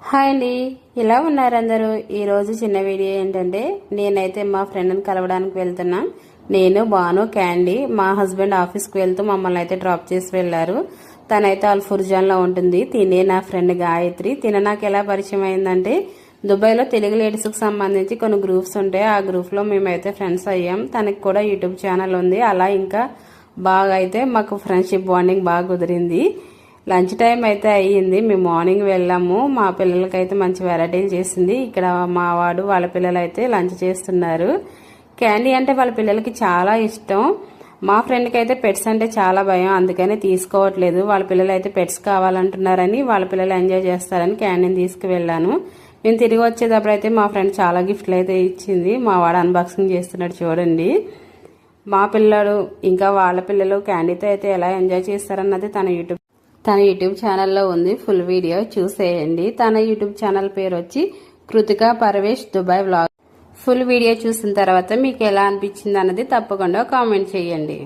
Hi అండి, ఇలా ఉన్నారు అందరూ. ఈరోజు చిన్న వీడియో ఏంటంటే, నేనైతే మా ఫ్రెండ్ని కలవడానికి వెళ్తున్నా. నేను బాను క్యాండీ మా హస్బెండ్ ఆఫీస్కి వెళ్తూ మమ్మల్ని అయితే డ్రాప్ చేసి వెళ్ళారు. తనైతే అల్ఫుర్జాన్లో ఉంటుంది. తినే నా ఫ్రెండ్ గాయత్రి. తిన నాకు ఎలా పరిచయం అయిందంటే, దుబాయ్లో తెలుగు లేడీస్కి సంబంధించి కొన్ని గ్రూప్స్ ఉంటాయి. ఆ గ్రూప్లో మేమైతే ఫ్రెండ్స్ అయ్యాం. తనకి కూడా యూట్యూబ్ ఛానల్ ఉంది. అలా ఇంకా బాగా అయితే మాకు ఫ్రెండ్షిప్ బాండింగ్ బాగా కుదిరింది. లంచ్ టైం అయితే అయ్యింది. మేము మార్నింగ్ వెళ్ళాము. మా పిల్లలకైతే మంచి వెరైటీలు చేసింది. ఇక్కడ మా వాడు వాళ్ళ పిల్లలు అయితే లంచ్ చేస్తున్నారు. క్యాండీ అంటే వాళ్ళ పిల్లలకి చాలా ఇష్టం. మా ఫ్రెండ్కి అయితే పెట్స్ అంటే చాలా భయం, అందుకని తీసుకోవట్లేదు. వాళ్ళ పిల్లలు అయితే పెట్స్ కావాలంటున్నారని, వాళ్ళ పిల్లలు ఎంజాయ్ చేస్తారని క్యాండీని తీసుకువెళ్ళాను. మేము తిరిగి వచ్చేటప్పుడు అయితే మా ఫ్రెండ్ చాలా గిఫ్ట్లు అయితే ఇచ్చింది. మా వాడు అన్బాక్సింగ్ చేస్తున్నాడు చూడండి. మా పిల్లలు ఇంకా వాళ్ళ పిల్లలు క్యాండీతో అయితే ఎలా ఎంజాయ్ చేస్తారన్నది తన యూట్యూబ్ ఛానల్లో ఉంది. ఫుల్ వీడియో చూసేయండి. తన యూట్యూబ్ ఛానల్ పేరు వచ్చి Kritika Parvesh Dubai vlog. Full video చూసిన తర్వాత మీకు ఎలా అనిపించింది అన్నది తప్పకుండా కామెంట్ చేయండి.